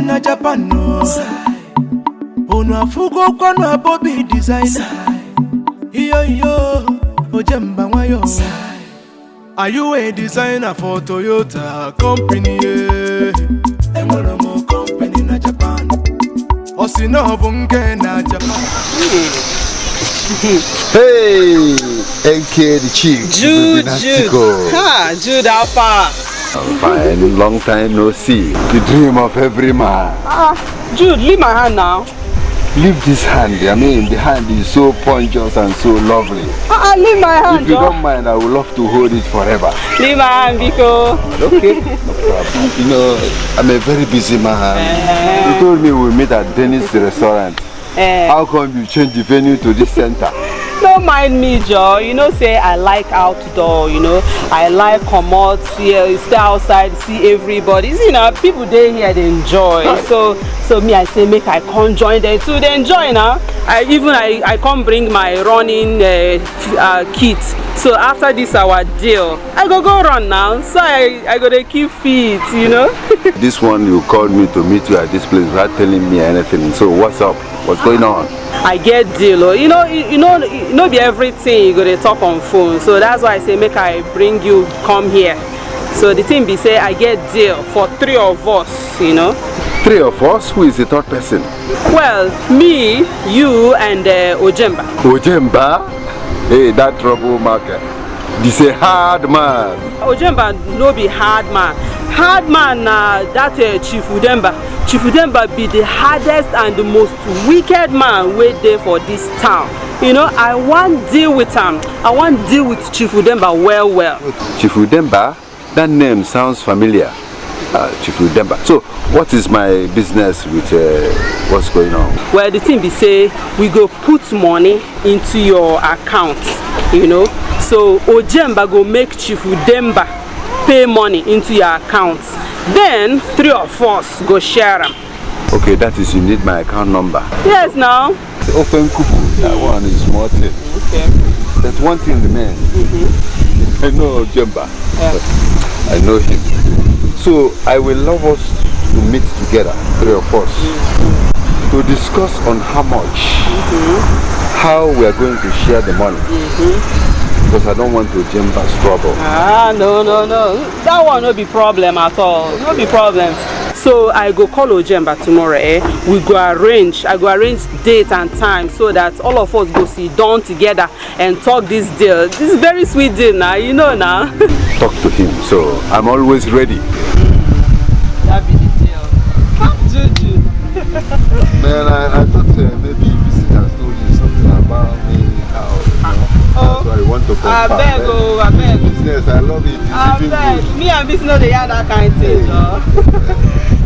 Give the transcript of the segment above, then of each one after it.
na Japan no. Ono afugo kwa no Bobby designer. Yo, Ojemba wayo. Are you a designer for Toyota company? Emono company na Japan. Osino bunge na Japan. Hey, NK the chief. Jude. Ha, Jude, how far? I'm fine, long time no see. The dream of every man. Jude, leave my hand now. Leave this hand. I mean, the hand is so punchous and so lovely. Leave my hand. If you don't mind, I would love to hold it forever. Leave my hand, Biko. Okay, no problem. You know, I'm a very busy man. You told me we'll meet at Dennis restaurant. How come you change the venue to this center? Don't mind me, Joe. You know, say I like outdoor, you know. I like come out, stay outside, see everybody. You know, people there here, they enjoy. So me, I say, make I come join them too. They enjoy now. I come bring my running kit. So after this our deal, I go run now. So I go to keep fit, you know. This one, you called me to meet you at this place without telling me anything. So what's up? What's going on? I get deal, you know be everything you go to talk on phone. So that's why I say make I bring you come here. So the thing be say I get deal for 3 of us, you know. 3 of us? Who is the third person? Well, me, you, and Ojemba. Ojemba? Hey, that troublemaker. This a hard man. Ojemba no be hard man. Hard man that Chief Udemba. Chief Udemba be the hardest and the most wicked man way there for this town. You know, I want deal with him. I want deal with Chief Udemba well. Chief Udemba? That name sounds familiar. Chief Udemba. So, what is my business with what's going on? Well, the thing be say, we go put money into your account, you know. So, Ojemba go make Chief Udemba pay money into your account. Then, 3 of us go share them. Okay, that is, you need my account number. Yes, now. Open kupu, that one is small thing. Okay. That's one thing remains. I know Ojemba. I know him. So, I will love us to meet together, 3 of us, to discuss on how much, how we are going to share the money. Because I don't want to Ojemba's trouble. No. That one no be problem at all. No be problem. So I go call Ojemba tomorrow, We go arrange. I go arrange date and time so that all of us go sit down together and talk this deal. This is very sweet deal now, you know now. Talk to him, so I'm always ready. That be the deal. Come, Juju. Man, I thought maybe visitors told you something about me, how, so I want to confirm. I beg. Business, I love it. I beg. Me and this know they have that kind of thing,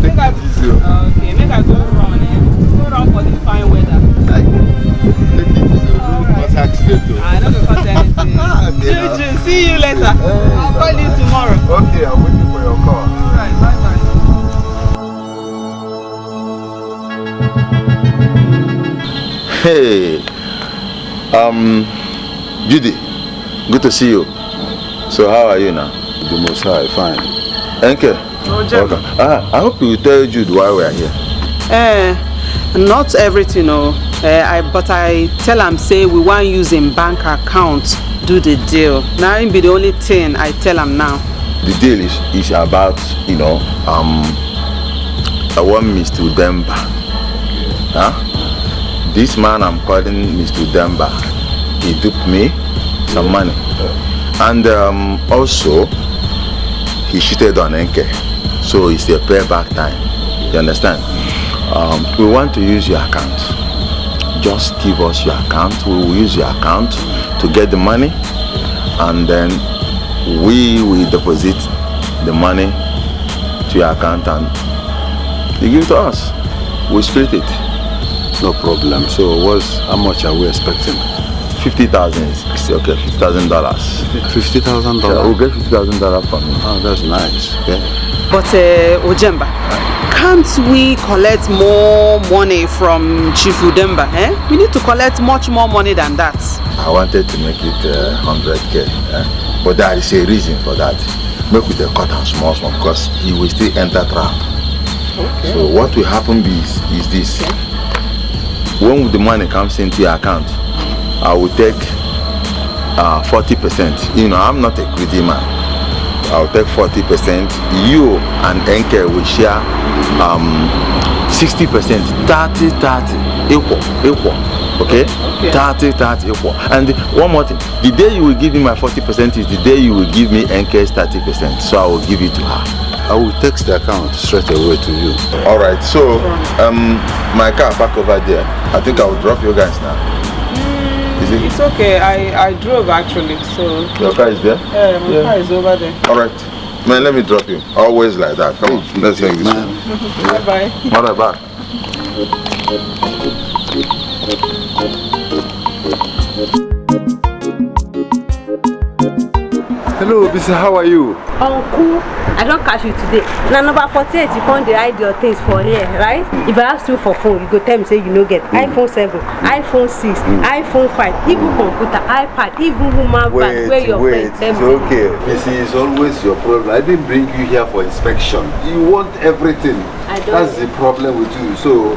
Take it easy. Okay, make I go run, Go run for this fine weather. Take it easy. Don't cause accident. I don't go cause anything. Juju, see you later. I'll call you tomorrow. Okay, I'm waiting for your call. Alright, bye. Hey, Judy, good to see you. So how are you now? The most high, fine. Enke? Okay. I hope you will tell Jude why we are here. Not everything, but I tell him say we want use him bank account do the deal. Now it be the only thing I tell him now. The deal is about, I want Mr. Udemba. This man I'm calling Mr. Udemba, he duped me some money. And also, he cheated on Enke. So it's a payback time. You understand? We want to use your account. Just give us your account. We will use your account to get the money. And then we will deposit the money to your account and you give it to us. We split it. No problem. So how much are we expecting? 50,000. Okay, $50,000. $50,000? Yeah, we'll get $50,000 from you. Oh, that's nice. Yeah. But Ojemba, can't we collect more money from Chief Udemba? We need to collect much more money than that. I wanted to make it 100K, but there is a reason for that. Make with the cut and small because he will still enter trap. Okay. So what will happen is this. When the money comes into your account, I will take 40%. You know, I'm not a greedy man. I'll take 40%. You and NK will share 60%, 30-30, equal. Okay? 30-30 equal. And one more thing, the day you will give me my 40% is the day you will give me NK's 30%. So I will give it to her. I will text the account straight away to you. All right. So my car back over there. I think I will drop you guys now. Is it? It's okay. I drove actually. So Your car is there? yeah, my car is over there. All right. Man, let me drop you. Always like that. Come on. Let's take this. Bye bye. All right, back. Hello, Bisi, how are you? Uncle, I don't catch you today. Now number 48, you can't hide your things for here, right? If I ask you for phone, you go tell me say you no get iPhone 7, iPhone 6, iPhone 5, even computer, iPad, even woman bag. Where your friends it's okay. Bisi, it's always your problem. I didn't bring you here for inspection. You want everything. I don't. That's the problem with you. So,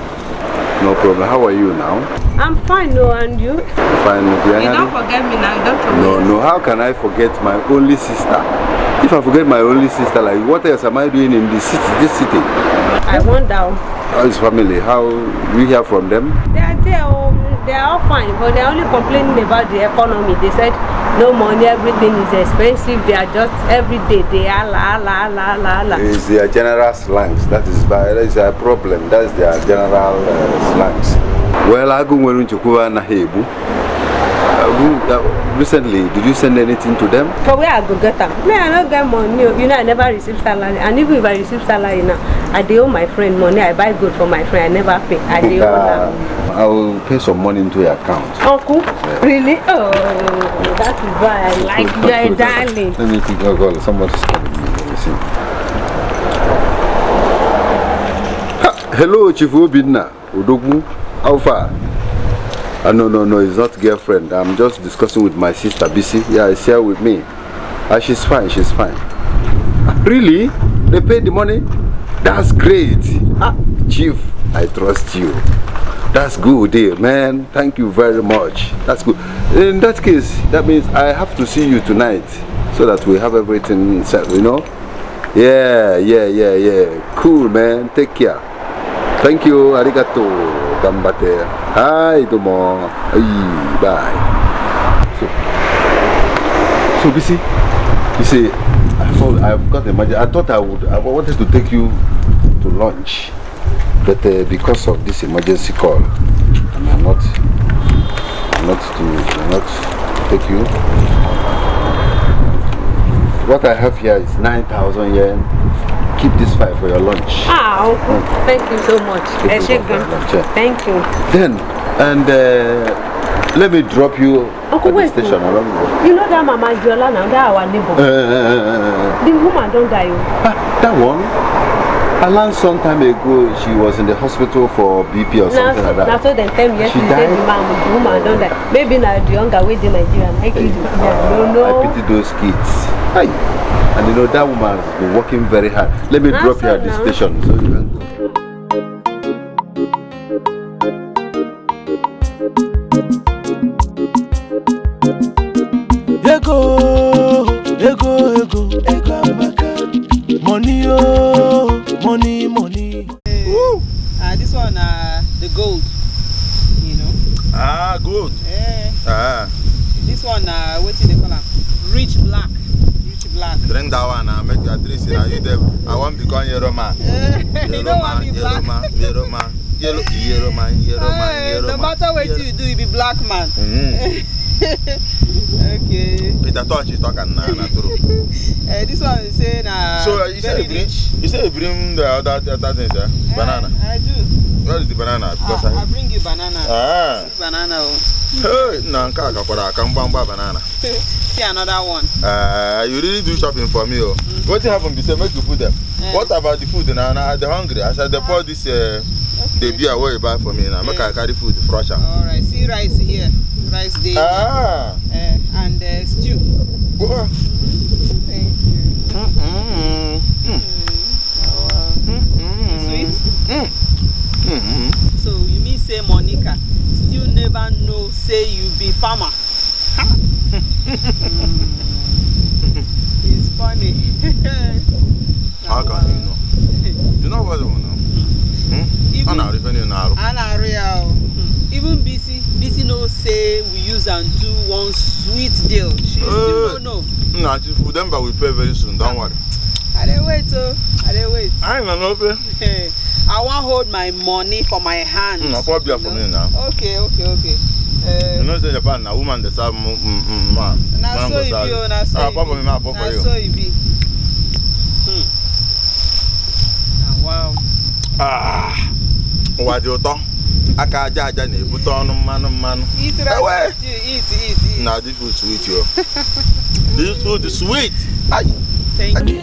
no problem. How are you now? I'm fine, no, and you? Fine. You don't forget me now, you don't forget me. No. How can I forget my only sister? If I forget my only sister, like what else am I doing in this city? I wonder. How is family? How we hear from them? They are there, they are all fine, but they are only complaining about the economy. They said no money, everything is expensive. They are just every day they are la. It's their general slangs. That is a problem. That's their general slangs. Well, I go to na hebu. Recently, did you send anything to them? For where I go get them? Me, I don't get money. You know, I never receive salary. And even if I receive salary now, I owe my friend money. I buy good for my friend. I never pay. I owe them. I will pay some money into your account. Uncle? Yeah. Really? Oh, that is why I like you, darling. Let me think. Oh, somebody's calling me. Let me see. Hello, Chief Obinna. Odogwu. How far? No, it's not girlfriend. I'm just discussing with my sister, Bisi. Yeah, she's here with me. She's fine. Really? They paid the money? That's great. Chief, I trust you. That's good, dear man. Thank you very much. That's good. In that case, that means I have to see you tonight so that we have everything set, you know? Yeah. Cool, man. Take care. Thank you. Arigato. Gambate. Hi, domo. Bye. So Bisi, you see, I've got emergency. I wanted to take you to lunch, but because of this emergency call, I'm not take you. What I have here is 9,000 yen. Keep this 5 for your lunch. Uncle, thank you so much. Thank you. Then, and let me drop you Uncle, at the station along the way. You know that Mama Jola now, that our neighbor. The woman don't die. That one? I learned some time ago she was in the hospital for BP or something like that. Now so then tell me yes, she said the woman don't die. Maybe now the younger way in Nigeria. I pity those kids. Hi. And you know that woman has been working very hard. Let me drop you at the station so you can go. Money, oh, money. Woo! This one, the gold, you know. Gold. Yeah. This one, what do they call them? Rich black. Drink that one and make your drink. I want to become Yellow man. You don't want to be black. Yellow man. No matter what you do, you be black man. Okay. Peter Touch is talking now. This one is saying so you say you bring the other things, banana. I do. Where is the banana? Because I bring you banana. Banana. Hey, I can't buy banana. See another one. You really do shopping for me, oh. What happened? Be say make you put them. What about the food now? I'm hungry. I said they pour this the beer where you buy for me now. Make I carry food fresh. All right. See rice here. Rice there. And stew. Thank you. Sweet. say Monica, still never know say you be farmer. It's funny. How can you know? You know what I know? Even BC no say we use and do one sweet deal. She still don't know. No, for them, but we pay very soon. Don't worry. I dey wait, oh. I dey wait. I ain't gonna pay. I want hold my money for my hand. No, probably for me now. Okay. You know, say Japan, a woman that have man. Na so it be, na so it be. Wow. What do you talk? I can't judge any put on man. Eat right. Eat. Now this food sweet, yo. This food is sweet. Thank you.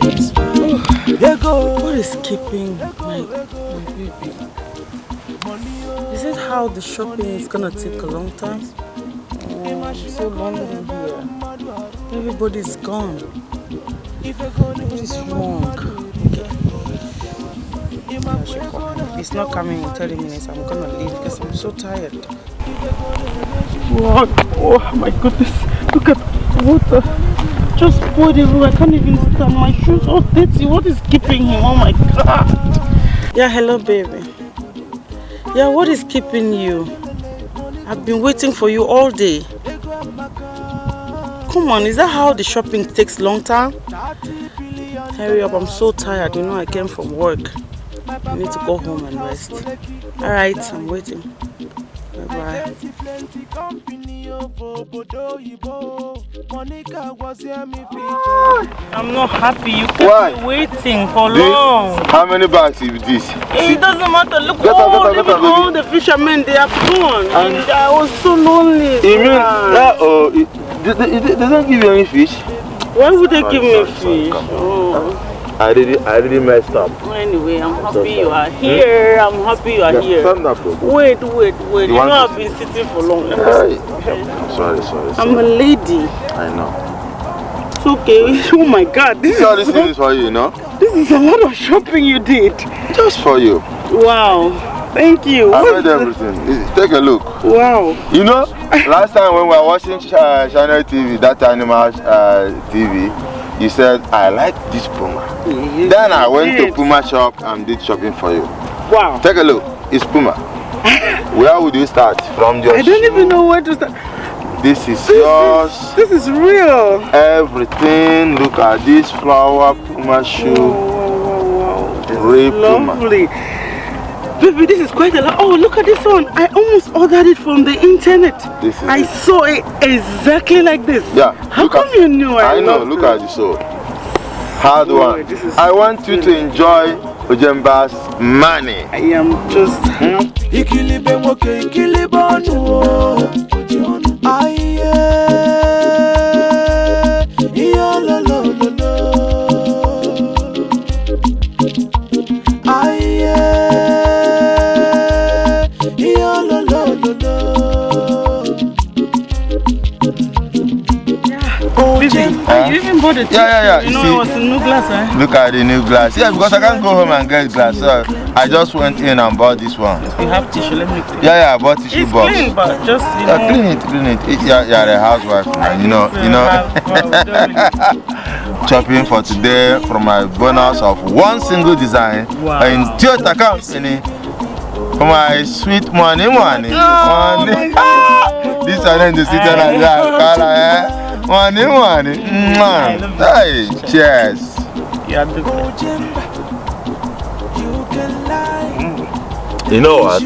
What is keeping my baby? Is it how the shopping is gonna take a long time? Oh, I'm so lonely here. Everybody's gone. What is wrong? Yeah, I should call him. If he's not coming in 30 minutes, I'm gonna leave because I'm so tired. What? Oh my goodness. Look at the water. Just poured everywhere. I can't even stand. My shoes are dirty. What is keeping him? Oh my God. Yeah, hello baby. Yeah, what is keeping you? I've been waiting for you all day. Come on, is that how the shopping takes long time? Hurry up, I'm so tired. You know I came from work. I need to go home and rest. Alright, I'm waiting. Bye-bye. I'm not happy. You kept me waiting for long. How many bags is this? It doesn't matter. Look, all the fishermen, they are gone. And I was so lonely. You mean that? Oh, they don't give you any fish? Why would they give me fish? Oh. I really messed up. Anyway, I'm happy you are here. I'm happy you are here. Stand up. Wait. You know I've been sitting for long. Sorry. I'm a lady. I know. It's okay. Oh my God. This is for you, you know? This is a lot of shopping you did. Just for you. Wow. Thank you. I read everything. Take a look. Wow. You know, last time when we were watching Channel TV, that animal TV, you said, I like this Puma. Yes, then I went to Puma shop and did shopping for you. Wow. Take a look. It's Puma. Where would you start? From your I don't even know where to start. This is yours. This is real. Everything. Look at this flower Puma shoe. Wow. This Real is lovely. Baby, this is quite a lot. Oh, look at this one. I almost ordered it from the internet. I saw it exactly like this. Yeah. How come you knew? I know. Look at this one. Hard one. I want you to enjoy Ojemba's money. I am just... You even bought it? Yeah. You know it was a new glass, eh? Look at the new glass. Yeah, because I can't go home and get glass. So I just went in and bought this one. You have tissue, let me clean. Yeah, I bought tissue box. It's clean, but just, you know. Clean it. You're a housewife, man. You know. Chopping for today from my bonus of one single design. Wow. In Toyota company. For my sweet money. Money. This one in the city like that. Money. Hey, cheers. You know what?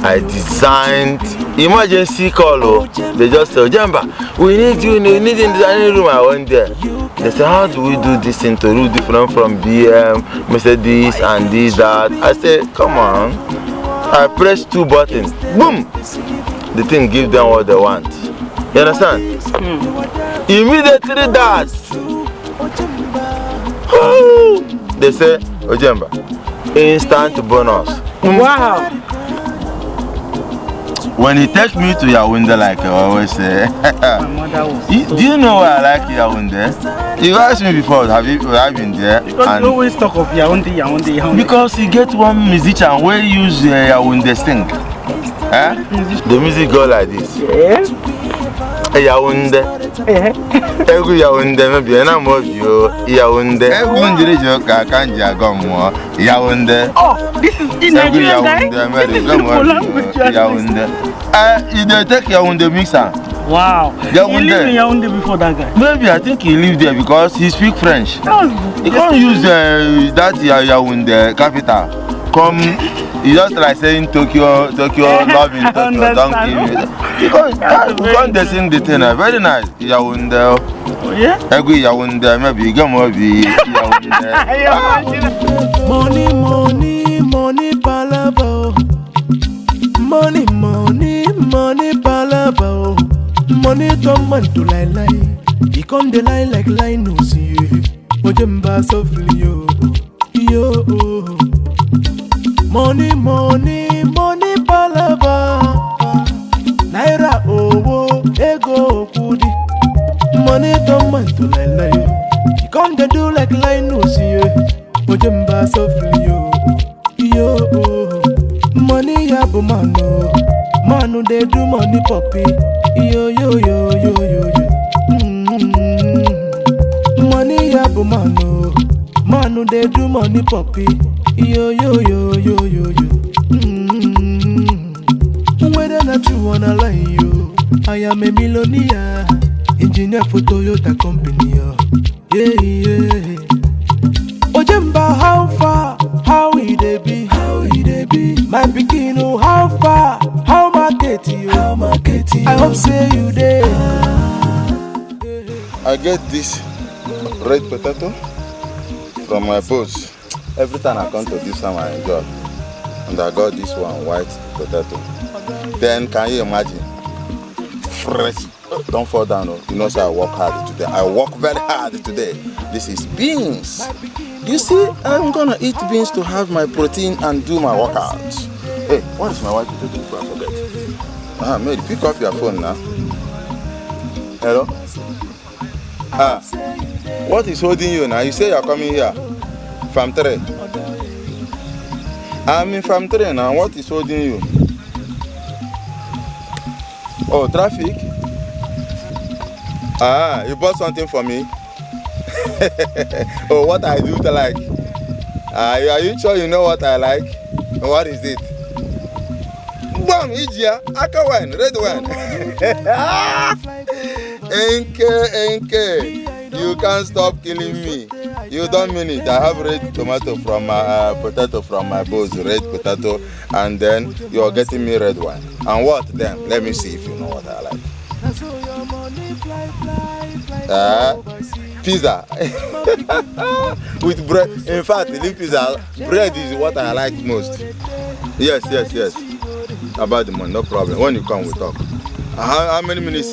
I designed emergency call. They just said, Jamba, we need you in the designing room. I went there. They said, how do we do this thing to do different from BM, Mercedes, and this, that? I said, come on. I pressed 2 buttons. Boom! The thing gives them what they want. You understand? Immediately that. They say, Ojemba, instant bonus. Wow. When he takes me to Yaoundé, like I always say, do you know why I like Yaoundé? You asked me before, have you been there? Because you always talk of Yaoundé. Because you get one musician where use Yaoundé sing. Eh? The music go like this. Yeah. Yaounde. Egu Yaounde maybe na mo bio Yaounde. Egu njire jo ka kanje agomo Yaounde. Oh, this is in Nigerian guy. This is simple language. Yaounde. You dey take Yaounde mixer. Wow. Yaounde. He lived in Yaounde before that guy. Maybe I think he lived there because he speak French. He can't use that Yaounde capital. Come, he just like saying Tokyo, love in Tokyo, don't give me. Because we can't sing the tenor. Very nice. Yaounde. Oh yeah? Egu Yaounde, maybe you come over Yaounde. Money, money, money, palava. Money, money, money, palava. Money don't want to lie. He come the lie like lie no see. Ojemba softly yo. Money, money, money, palava. Naira owo, ego kudi. Money don't want to lie. He come the do like lie no see. Ojemba softly yo. Money yabu mano. Manu they do money poppy. Yo. Money yabu mano. Manu they do money poppy. Yo. Whether not you wanna lie you, I am a millionaire, engineer for Toyota company. Yeah. Ojemba, how far? How it be? My pikin, how far? How market you? I hope say you there. I get this red potato from my boss. Every time I come to this time I enjoy. And I got this one white potato. Then can you imagine? Fresh. Don't fall down. You know, so I work hard today. I work very hard today. This is beans. You see, I'm gonna eat beans to have my protein and do my workouts. Hey, what is my white potato before I forget? Mary, pick up your phone now. Hello? What is holding you now? You say you're coming here. Farm 3. I'm in Farm 3 now. What is holding you? Oh, traffic? You bought something for me? Oh, what I do to like? Are you sure you know what I like? What is it? Bam, Ijia, Aka wine, red wine. Enke, you can't stop killing me. You don't mean it. I have red tomato from potato from my boss, red potato, and then you're getting me red wine. And what then? Let me see if you know what I like. Pizza with bread. In fact, the pizza bread is what I like most. Yes. About the money, no problem. When you come, we talk. How many minutes?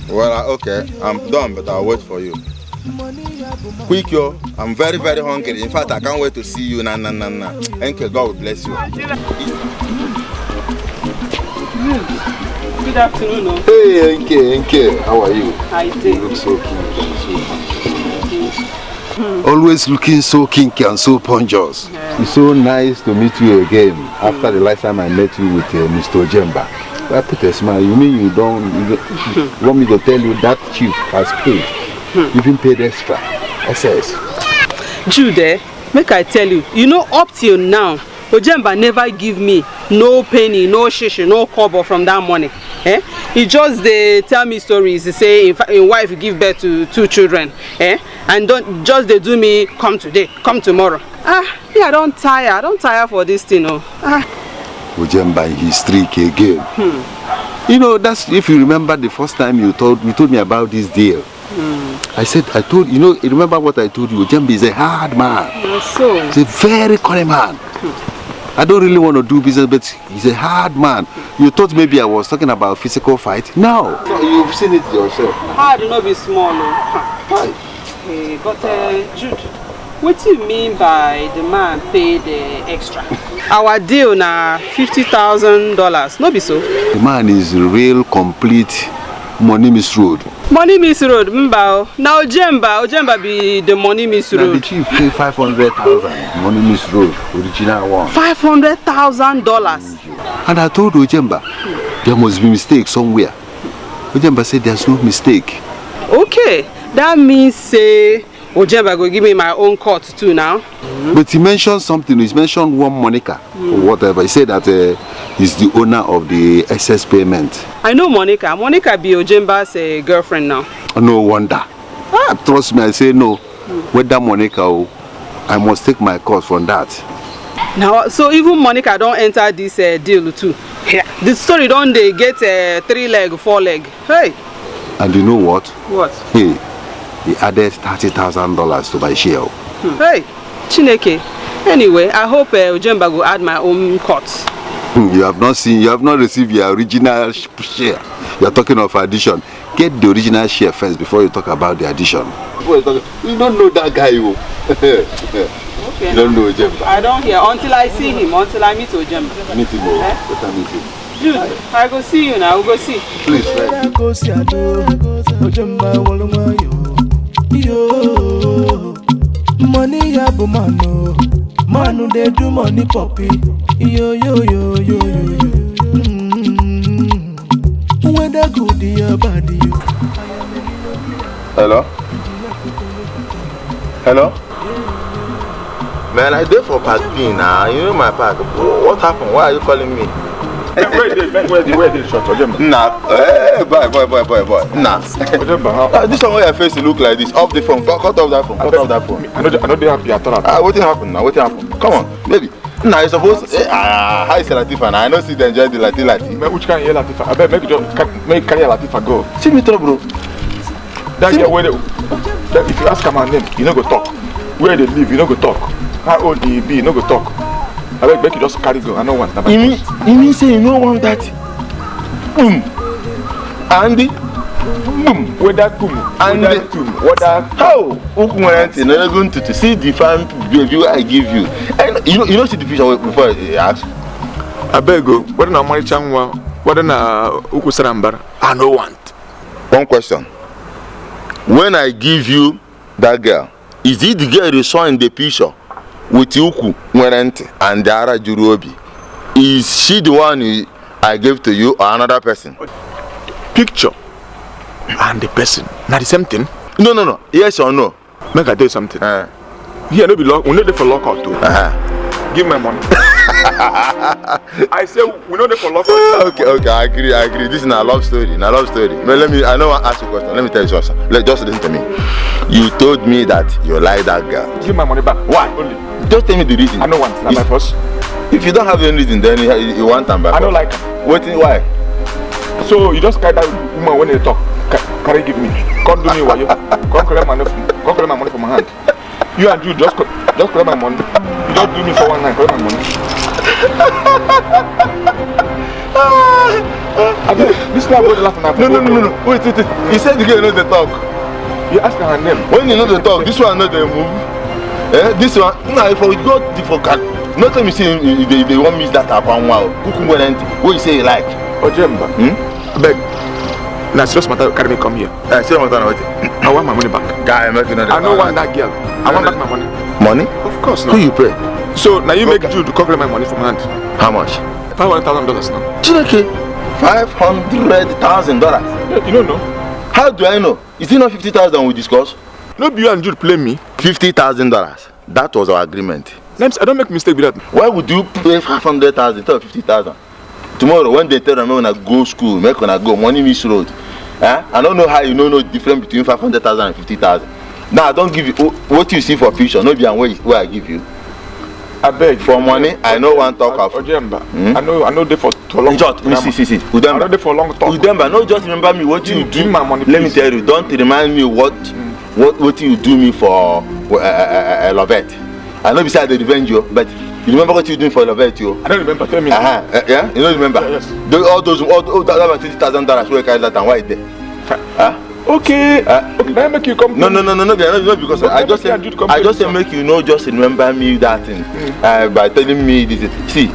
Well, okay, I'm done, but I'll wait for you. Quick, yo. I'm very, very hungry. In fact, I can't wait to see you. Nah. Enke, God will bless you. Good afternoon. No? Hey, Enke, how are you? I did. You look so kinky. Always looking so kinky and so ponjous. Yeah. It's so nice to meet you again after the last time I met you with Mr. Ojemba. I put a smile. You mean you want me to tell you that chief has paid? Even paid extra. SS. Jude, make I tell you, up till now, Ojemba never give me no penny, no shishi, no kobo from that money. He just tell me stories. He say in wife give birth to 2 children. And don't just they do me come today, come tomorrow. I don't tire for this thing. Ojemba in his trick again. That's if you remember the first time you told me about this deal. I told you remember what I told you? Ojemba is a hard man. So he's a very cunning man. I don't really want to do business, but he's a hard man. You thought maybe I was talking about physical fight? No. You've seen it yourself. Hard not be small. Why? But Jude, what do you mean by the man paid extra? Our deal na $50,000. No be so. The man is real complete Money Miss Road. Money Miss Road, Mbao. Now Ojemba be the Money Miss Now the Road. chief pay 500,000. Money Miss Road, original one. $500,000. And I told Ojemba, there must be mistake somewhere. Ojemba said there's no mistake. Okay, that means say Ojemba go give me my own cut too now. But he mentioned something. He mentioned one Monica or whatever. He said that he's the owner of the excess payment. I know Monica. Monica be Ojemba's girlfriend now. No wonder. Trust me, I say no. Whether Monica, I must take my cut from that. Now, so even Monica don't enter this deal too. Yeah. The story don't they get 3 leg, 4 leg. Hey. And you know what? What? Hey, he added $30,000 to my share. Hey, Chineke. Anyway, I hope Ojemba will add my own cut. You have not received your original share. You are talking of addition. Get the original share first before you talk about the addition. You don't know that guy, Okay. You don't know Ojemba. I don't hear until I see him, until I meet Ojemba. Meet him, better meet him. Dude, I go see you now. We'll go see. Please, right? Money ya bu manu they do money poppy. Yo. Whether good or bad you. Hello? Hello? Man, I did for Park P now. You know my park. What happened? Why are you calling me? Where did shot Ojemba? Nah. Hey, boy. Nah. This one where your face look like this. Off the phone. Cut off that phone. I know they happy at all. What happened now? Come on, baby. Nah, you're supposed to hi Latifa now. I know see them enjoy the Lati. Which can you Latifa? I bet make carry Latifa go. See me trouble, bro. That girl where if you ask her my name, you no go talk. Where they live, you no go talk. How old he be, you no go talk. I bet you just carry go. I know one. You mean say you no want that? Andy? Where that boom? Andy? What that? How? Ukumwenti, no going to see the fan review I give you. And you know see the picture before I ask. I beg go. What na money changwa? What na ukusarambara? I no want. One question. When I give you that girl, is it the girl you saw in the picture with Uku Mwerente and Dara Jurobi? Is she the one I gave to you or another person? Picture and the person. Not the same thing. No. Yes or no? Make I do something. Here no be lock. We no dey for lockout too. Give my money. I say we no dey for lockout. Okay. I agree. This is a love story. But I know I ask you a question. Let me tell you something. Just listen to me. You told me that you like that girl. Give my money back. Why? Only. Just tell me the reason. I don't want that my first. If you don't have any reason, then you want them back. I don't like her. Why? So you just carry that woman when they talk. Carry give me. Come do me while you. Come collect my money from my hand. You and you just collect my money. You just do me for one night. Collect my money. This guy brought the last night. No. Wait. He said the girl knows the talk. You ask her name. When you know the talk, this one know the move. This one, if I go for cat, not let me say they want me that up and wow. What you say you like? Ojemba. Beg. Now serious matter, carry me come here. Serious matter, what? I want my money back. Guy, I don't want that girl. I want back my money. Money? Of course not. Who you pay? So now you make you to cover my money from hand. How much? $500,000 now. Chineke, $500,000. You don't know. How do I know? Is it not 50,000 we discuss? No, you and Jude play me. $50,000. That was our agreement. I don't make mistake with that. Why would you pay 500,000 instead of 50,000? Tomorrow, when they tell me when I go school, make when I go Money Miss Road. I don't know how you know no difference between 500,000 and 50,000. Now I don't give you what you see for picture. No be where I give you. I beg for money. I know one talk of. Ojemba. I know they for long. Just see. Udemba. I know they for long talk. Udemba, no, just remember me what you do. My money, let me tell you. Don't remind me what you do me for Lovette. I know besides the revenge you, but you remember what you doing for Lovette you? I don't remember. Tell me. Yeah, you don't remember? Yes. All that $20,000 where carry that and why there? Okay. Okay. Then make you come. No, because I just say make you know. Just remember me that thing by telling me this. See,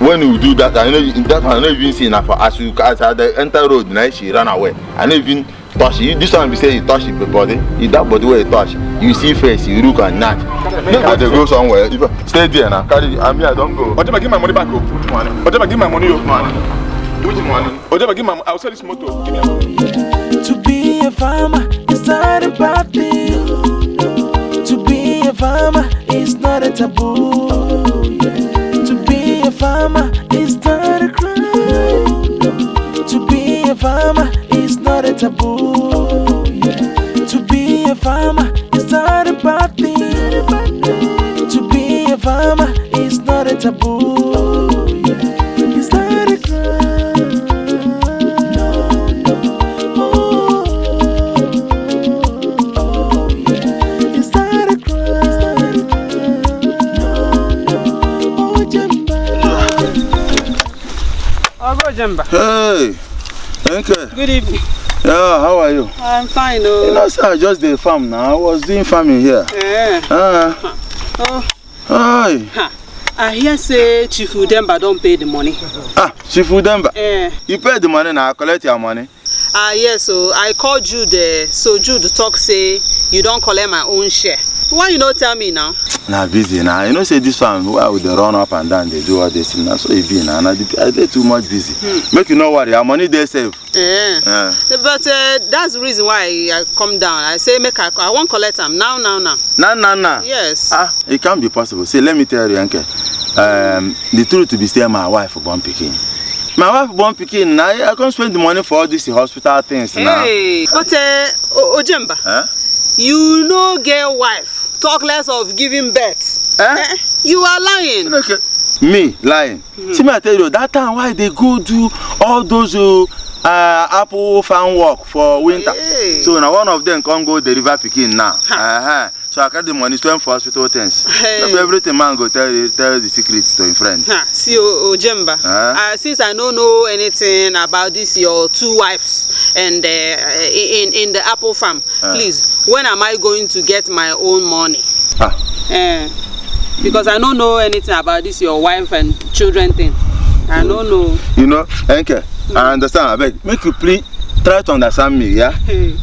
when you do that, I know that I don't even see enough. As I enter road, now she ran away. I don't even touch it. This one we say you touch the body. If that body where you touch, you see face, you look and not. Nobody go somewhere. Stay there now. Carry. I mean, I don't go. Ojeba, give my money back. Which money? Ojeba, give my money. Which money? Which money? Ojeba, give my. I'll sell this motor. Give me a money. To be a farmer is not a bad thing. To be a farmer is not a taboo. To be a farmer is not a crime. To be a farmer is not a taboo. To be a farmer is not a bad thing. To be a farmer is not a taboo. It's not a crime. Hey, okay. Good evening. Yeah, how are you? I'm fine. You know, sir, I just did farm now. I was doing farming here. Hi. I hear say Chief Udemba don't pay the money. Chief Udemba? You pay the money now, I collect your money. Yes, so I called Jude there. So Jude talk say you don't collect my own share. Why you not tell me now? Nah, busy now. You know, say this one, why would they run up and down, they do all this thing. So you be now. I did too much busy. Make you know what, your money they save. But that's the reason why I come down. I say, make I won't collect them now. Nah. Yes. It can't be possible. See, let me tell you, Uncle. The truth to be still my wife born picking. My wife born picking now. I can't spend the money for all these hospital things now. But Ojemba, you no get wife. Talk less of giving birth. You are lying. Okay. Me lying? See, me I tell you that time why they go do all those apple farm work for winter. So now one of them can't go deliver picking now. So I got the money spent for hospital things. Everything man go tell the secrets to your friend. See Ojemba, since I don't know anything about this your two wives and in the apple farm, please, when am I going to get my own money? Because I don't know anything about this your wife and children thing. I don't know. You know, Enke, I understand. I beg, make you please try to understand me, yeah?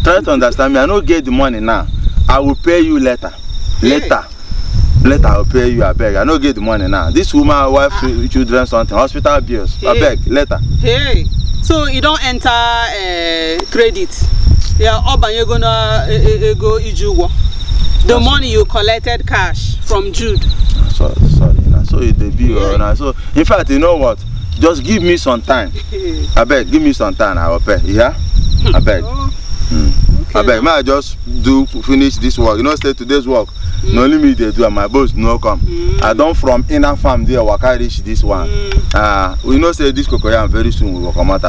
Try to understand me. I don't get the money now. I will pay you later. Later I will pay you. I beg. I don't get the money now. This woman, wife, children, something, hospital bills. I beg. Later. So you don't enter credit. Yeah, you're gonna go Ijuwa. The money you collected cash from Jude. Sorry. So it the bill. So in fact, you know what? Just give me some time. I beg. Give me some time. I will pay. Yeah. I beg. I beg, may I just finish this work. You know, say today's work. No only me they do, and my boss no come. I don't from inner farm there work I reach this one. We know say this cocoyam very soon we will come out.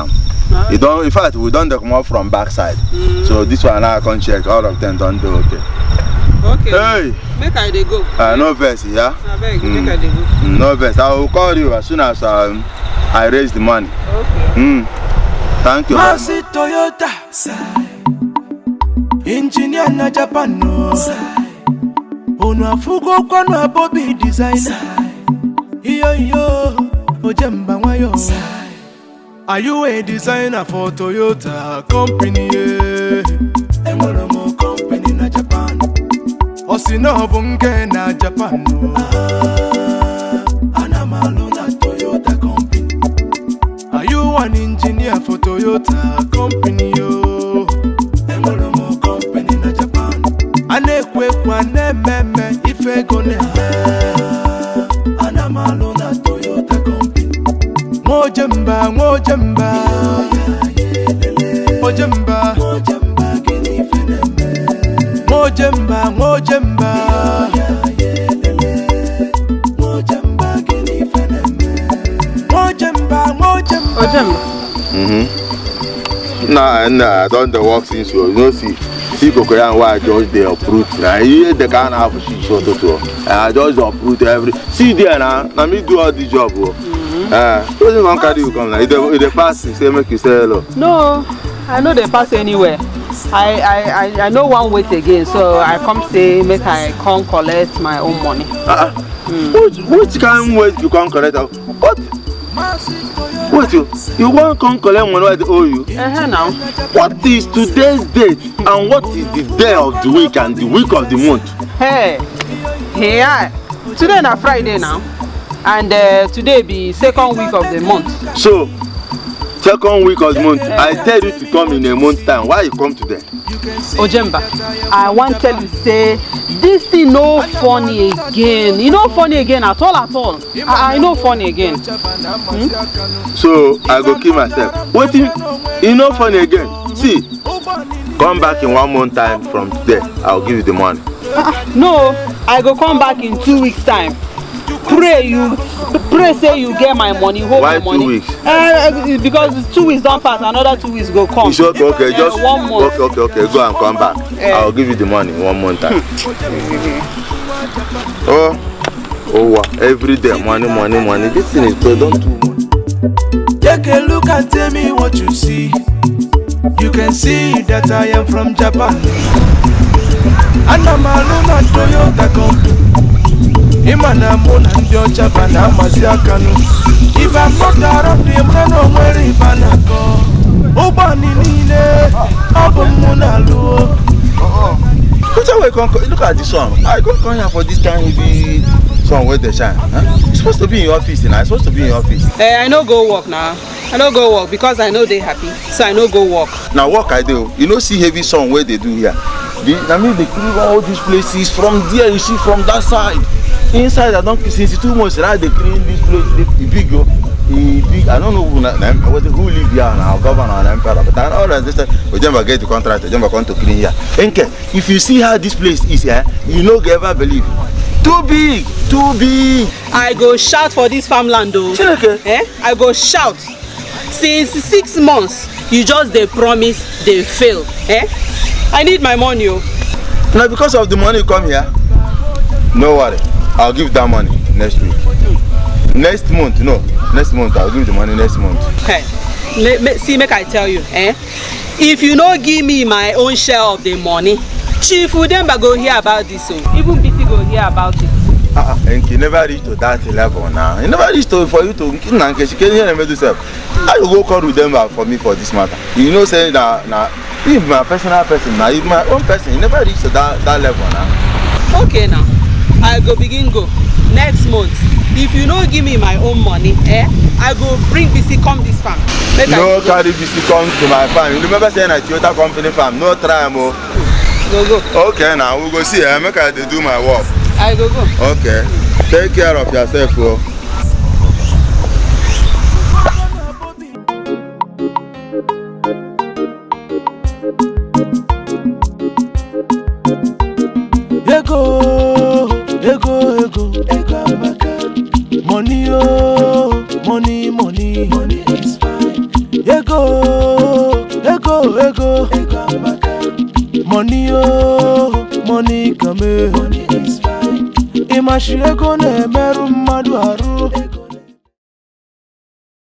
In fact, we don't come out from backside. So this one now I can check. All of them don't do okay. Hey, make I they go. No verse, yeah. I beg, make I they go. No verse. I will call you as soon as I raise the money. Okay. Thank you. Mercy Toyota. Engineer na Japan no. Unafugo kwa na Bobby designer. Iyo Ojemba wayo. Are you a designer for Toyota company? Emoromo company na Japan. Osino bunge na Japan no. Anamalo na Toyota company. Are you an engineer for Toyota company? Anekwe kwa nememe ife neme. Anamalo na Toyota company. Mojemba gini feneme. Mojemba gini feneme. Mojemba. Nah, I don't the work since you know see cocoyam why I just they uproot. Now here they can't have shit so. I just uproot every. See there now. Let me do all the job. Doesn't one carry you come now. If they pass, say make you say hello. No, I know they pass anywhere. I know one wait again, so I come say make I come collect my own money. Which kind of wait you come collect? What? Wait, you want to come collect money where they owe you? Now. What is today's date and what is the day of the week and the week of the month? Hey, today na Friday now, and today be second week of the month. So, second week of the month, I tell you to come in a month time. Why you come today? Ojemba, I want to tell you, say, this thing no funny again. You know funny again at all. I know funny again. So, I go kill myself. Wait, you know funny again? See, come back in 1 month time from today. I'll give you the money. No, I go come back in 2 weeks time. Pray say you get my money, hold Why my money. 2 weeks? Because 2 weeks don't pass, another 2 weeks go come. It's okay, just 1 month. Okay, go and come back. I'll give you the money in 1 month time. Oh, wow, every day, money. This thing is good, don't do much. Take a look and tell me what you see. You can see that I am from Japan. And I'm alone at Toyota company. Imana mona ndio Japan amaziakanu. If I'm not around the mano where Ivana go. Obani nile, abomuna luo. Look at this one. I come here for this time heavy song where they shine. Huh? You're supposed to be in your office now. You're supposed to be in your office. I no go work now. I no go work because I know they happy. So I no go work. Now work I do. You know see heavy song where they do here. I mean they clean all these places from there. You see from that side. Inside I don't since 2 months now they clean this place. The big. I don't know who live here now, governor and emperor, but I know that this Ojemba get the contract, Ojemba come to clean here. Enke, if you see how this place is here, you no ever believe. Too big. I go shout for this farmland though. I go shout. Since 6 months, you just they promise, they fail. I need my money. Now because of the money you come here, no worry, I'll give that money next week. Next month, I'll give you the money next month. Okay, see, make I tell you, if you no give me my own share of the money, Chief Udemba go hear about this, so even BC go hear about it. And you never reach to that level now. You never reach to for you to she can hear and do self. I will go call Udemba for me for this matter. You know, say that now, if my personal person, now if my own person, you never reach to that level now. Okay, now I go begin go next month. If you no give me my own money, I go bring BC come this farm. No carry BC come to my farm. You remember saying at Toyota company farm, no try more. Go. Okay, now we go see. Make I do my work. I go. Okay, take care of yourself, bro. Ego, money, oh, money is fine. Ego, money, oh, money come, money is fine. Imashi ego ne meru madu haru.